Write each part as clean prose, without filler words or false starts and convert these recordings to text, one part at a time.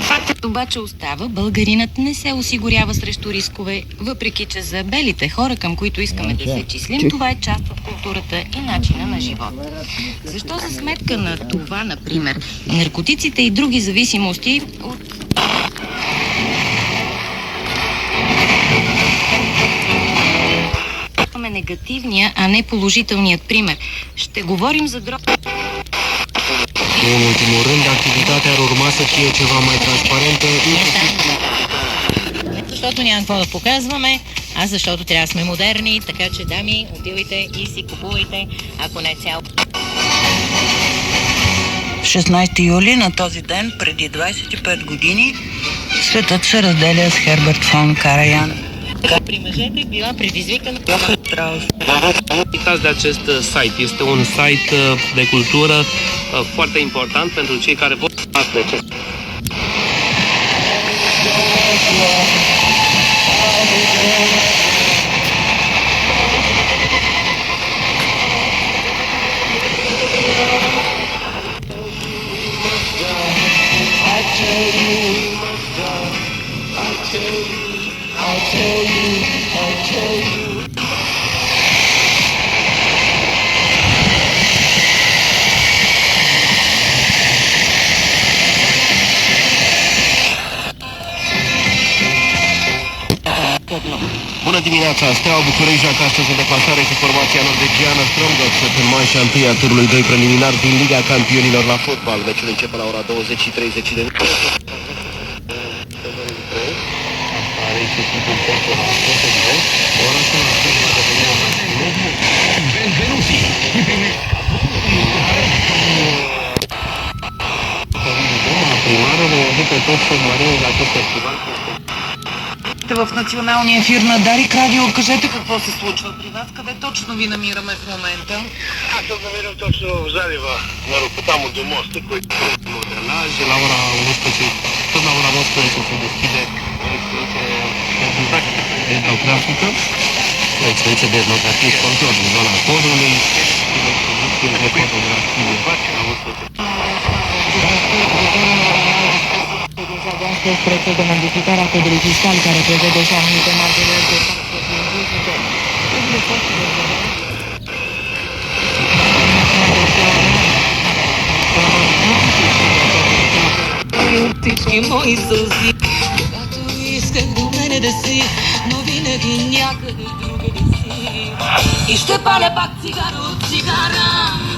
Фактът обаче остава, българинът не се осигурява срещу рискове, въпреки че за белите хора, към които искаме да се числим, това е част от културата и начина на живот. Защо за сметка на това, например, наркотиците и други зависимости от негативния, а не положителният пример? Ще говорим за дрог. În ultimul rând, activitatea ar urma să fie ceva mai transparentă. Не защото няма какво да показваме, а защото трябва да сме модерни, така че, дами, отивайте и си купувайте, ако не цяло. 16 юли, на този ден, преди 25 години, светът се разделя с Херберт фон Караян. При мъжете била предизвикана. Uitați de acest site. Este un site de cultură foarte important pentru cei care vor să afle ce. Bună dimineața! Steaua București joacă astăzi în deplasare cu formația norvegiană Strømsgodset în manșa întâi a turului 2 preliminar din Liga Campionilor la fotbal. Meciul începe la ora 20:30 de minute. В националния ефир на Дарик Радио, кажете какво се случва при вас, къде точно ви намираме в момента? Аз се намирам точно в залива на Ропота му до моста, който е модернаж. La ora 11, tot la ora 11 se deschide o expediție etnografică, o expediție de etnografie control din zona Codrului și o expediție de fotografie la 11. Despre de modificarea codului fiscal care prevede și anumite marginali de Всички мои сълзи, когато исках до мене да си, но винаги някъде другаде си. И ще паля пак цигара от цигара,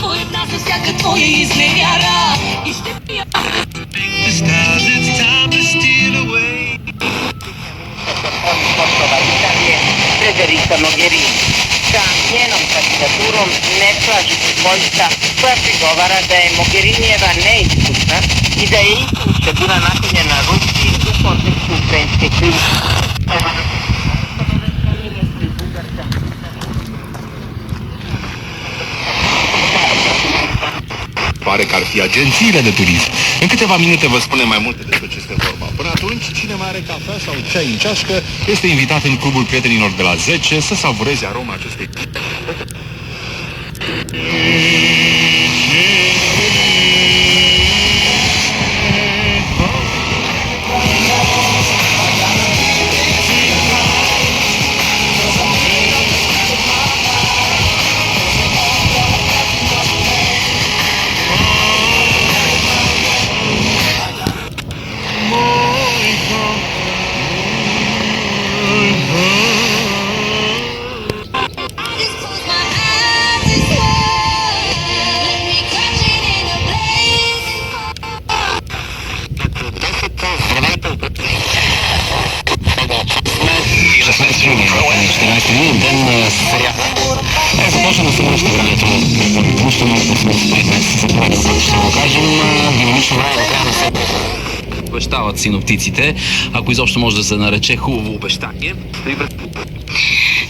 по една за всяка твоя изневяра. И ще пия. Federica Mogherini sa njenom kandidaturom ne slaži se Poljska koja prigovara da je Mogherinijeva neiskusna i da je iskušća bila naklonjena Rusiji u kontekstu ukrajinske krize. Pare că ar fi agențiile de turism. În câteva minute vă spunem mai multe despre ce este vorba. Până atunci, cine mai are cafea sau ceai în ceașcă este invitat în Clubul Prietenilor de la 10 să savureze aroma acestei. Започна да се връща времето. Нищо много да сме 5 месеца, ще го кажем, динамично време трябва да се обещават синоптиците, ако изобщо може да се нарече хубаво обещание.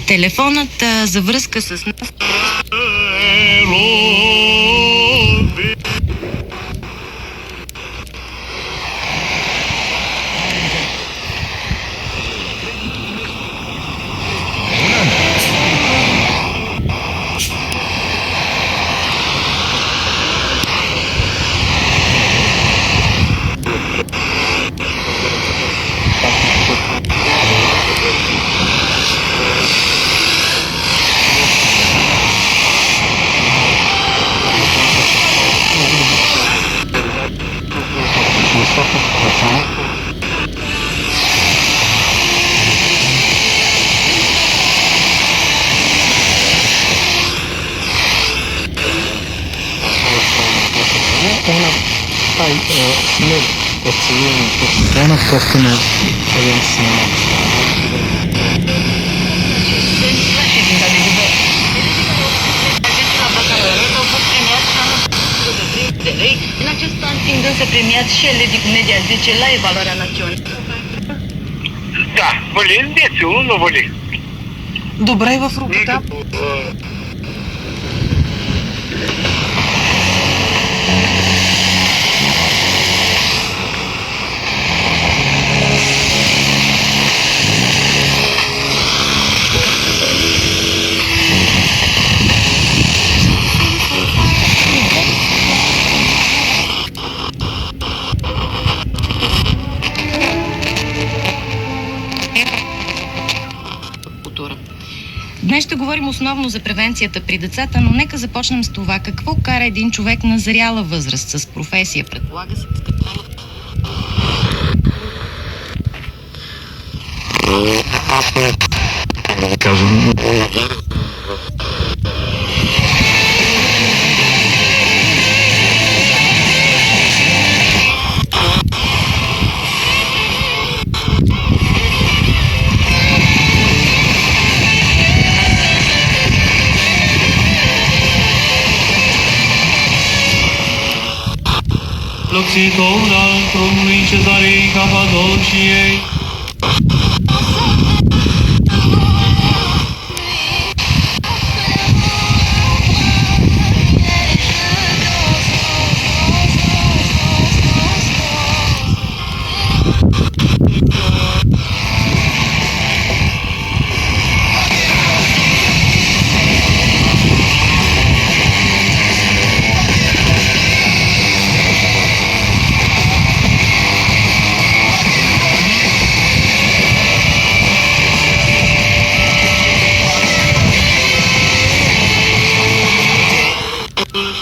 Телефонът за връзка с нас. In acest an fiind însă premiat și el de comedia 10 la evaluarea națională. Да, вали, силно вали. Добре, в рубрика. Култура. Днес ще говорим основно за превенцията при децата, но нека започнем с това. Какво кара един човек на зряла възраст с професия? Предполага се Кажем, Lopțitor al tronului Cezarei Capadociei,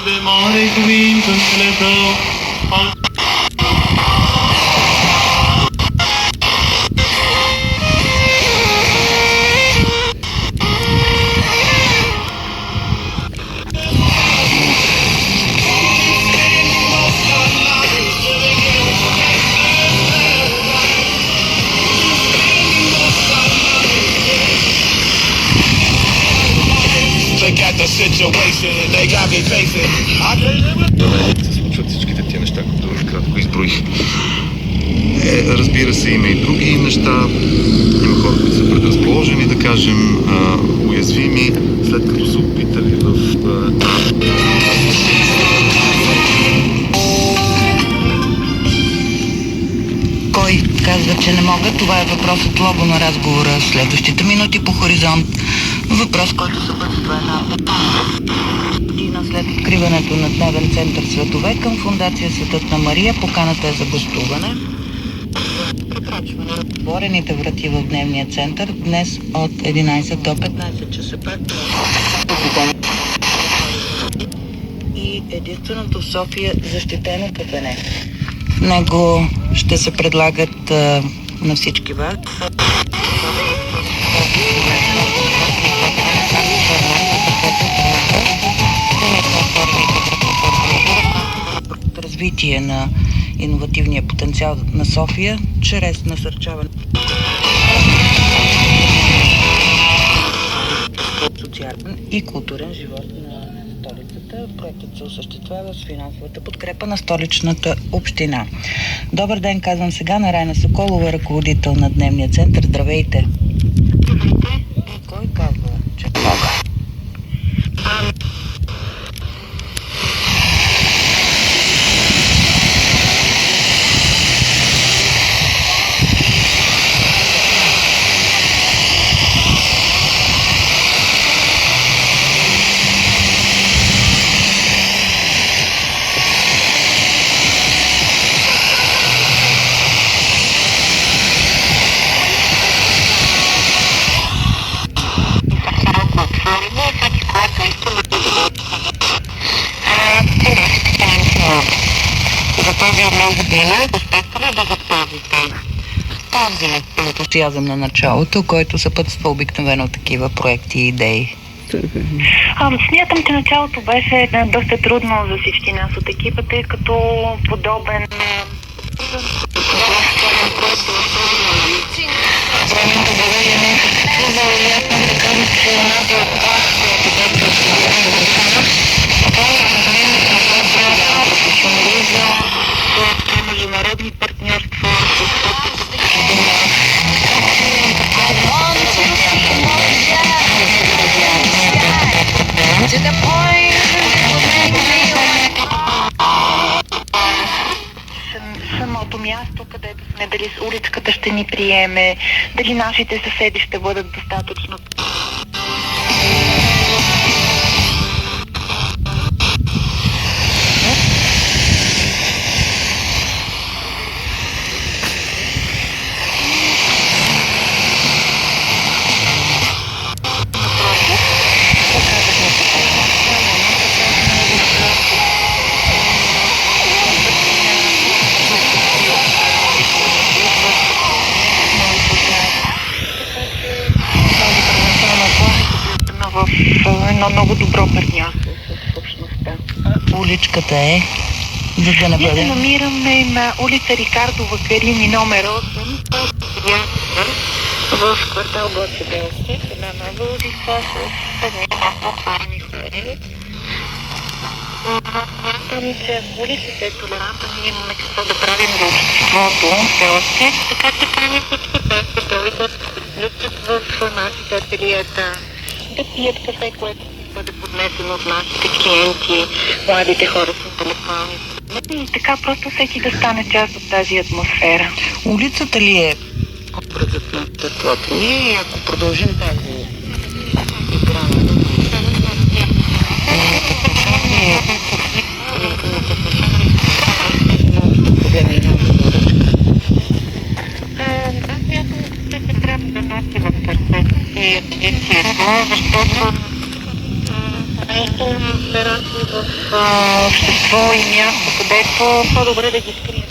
de mare cuvinte în tău, Look at the situation they got me facing. се случват всичките тия неща, които кратко изброих. Разбира се, има и други неща. Има хора, които са предразположени, да кажем, уязвими, след като са опитали в... Кой казва, че не могат? Това е въпросът лого на разговора. Следващите минути по Хоризонт. Въпрос, който съпътства една година след откриването на дневен център Светове към Фондация Светът на Мария. Поканата е за гостуване. Отворените врати в дневния център днес от 11 до 15 часа. И единственото в София защитено кафене. В него ще се предлагат на всички вас развитие на иновативния потенциал на София чрез насърчаване социален и културен живот на столицата. Проектът се осъществява с финансовата подкрепа на столичната община. Добър ден, казвам сега на Райна Соколова, ръководител на дневния център. Здравейте! Кой казва, че мога? За тази една година, естествено, да ентусиазъм на началото, който съпътства обикновено такива проекти и идеи? Смятам, че началото беше доста трудно за всички нас от екипа, тъй като подобен международни партньорства самото място, където сме, дали с улицката ще ни приеме, дали нашите съседи ще бъдат достатъчно. В едно много добро партньорство с общността. Уличката е, за да не Ние се бъде... намираме на улица Рикардо Вакарини номер 8, в квартал Гоце Делчев, една нова улица с няколко парни хора. Смятам, че улицата е толерантна, ние имаме какво да правим за обществото все още, така че правим всички те да дойдат, влюбят в нашите ателиета, да пият кафе, което бъде поднесено от нашите клиенти, младите хора с интелектуални. И така просто всеки да стане част от тази атмосфера. Улицата ли е Образът на обществото ни, ако продължим тази игра трябва да носи в сърцето си защото се раси в общество и място, където по-добре да ги скрием.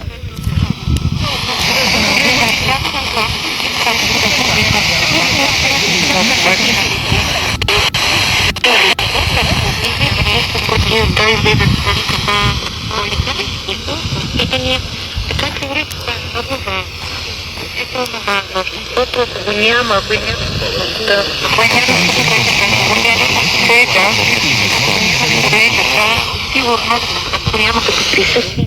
Така че връзка е много важно. Защото ако го няма, ако няма сигурност, ако няма като присъствие,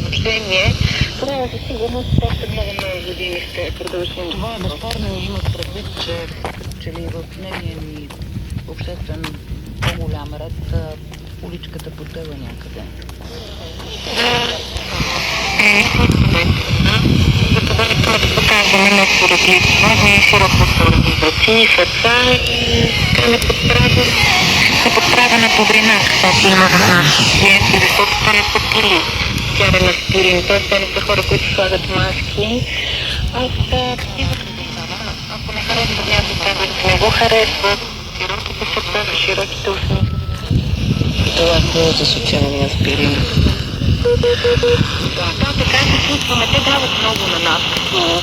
общение, тогава със сигурност още много години ще продължим. Това е безспорно, имах предвид, че ли в дневния ми обществен по-голям ред уличката потъва някъде. За това да показваме нещо различно, ние широко са организации, сърца и се подправя на добрина, каквото има в нашите клиенти, защото те не са пили тя на спирин, т.е. не са хора, които слагат маски. Аз ако не харесват някой, казват, не го харесват, широките сърца, широките усмихи. Това е за случайния аспирин. Да, така се чувстваме. Те дават много на нас, като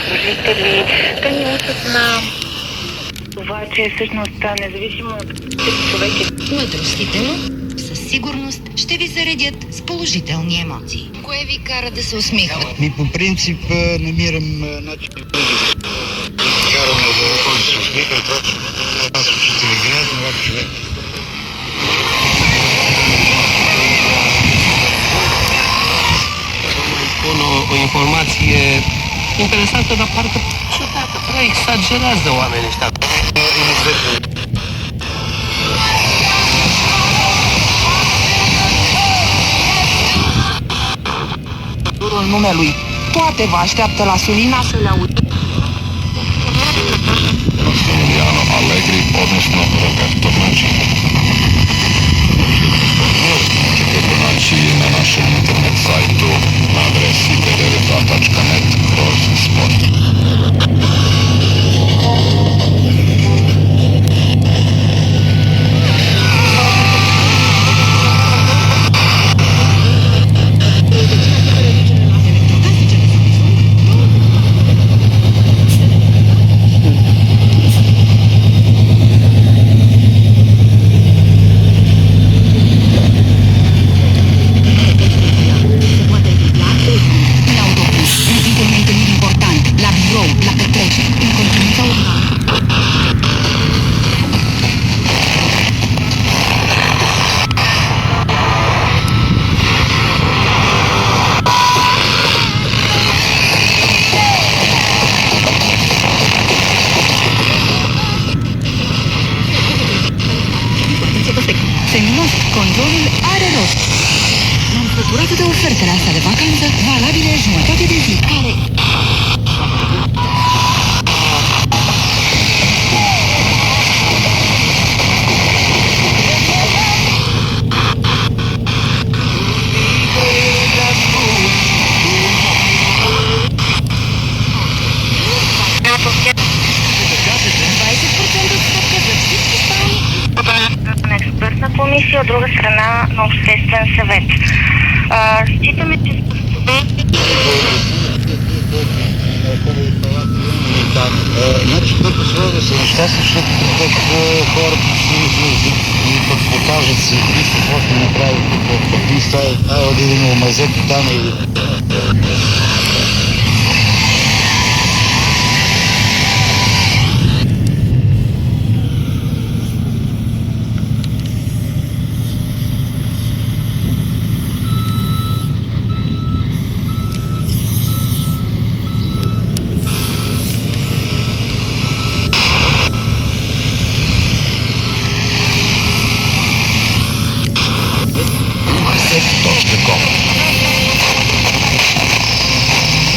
служители. Те ни учат на това, че всъщност независимо от човек е... Мъдростите със сигурност ще ви заредят с положителни емоции. Кое ви кара да се усмихват? По принцип намирам начин да караме да ходим с усмиха, това, че аз учители играят, млад човек. O informație interesantă, dar parcă ciudată, prea exagerează oamenii ăștia. Jurul numelui. Toate vă așteaptă la Sulina să le audă. Massimiliano Allegri, odnosno Roberto Mancini. Možete naći na našem internet sajtu na adresi www.net/sport. per terasa de vacanță, valabile jumătate de zi, care... На експертна комисия, от друга страна на обществен съвет. Считаме, че Значи тук условия са нещастни, защото пък хората си пък покажат си какво ще направи, какви стаи, оди на омазето там или...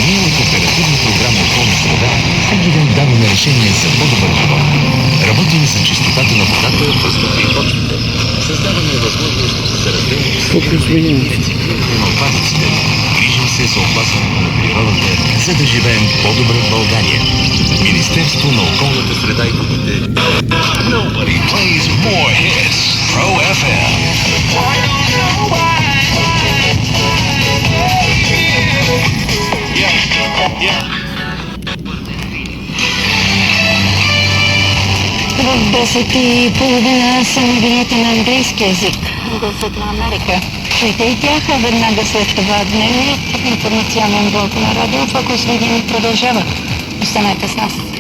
Ние от оперативна програма Околна среда всеки ден даваме решение за по-добър живот. Работим за чистотата на водата, въздуха и почвите. Създаваме възможности за разделение и рециклиране на отпадъците. Грижим се за опазването на природата, за да живеем по-добре в България. Министерство на околната среда и водите. Nobody plays more hits. Pro FM. в 10:30 са новините на английски език. Гласът на Америка. Чуйте и тях, а веднага след това дневният информационен блок на Радио Фокус Видин продължава. Останете с нас.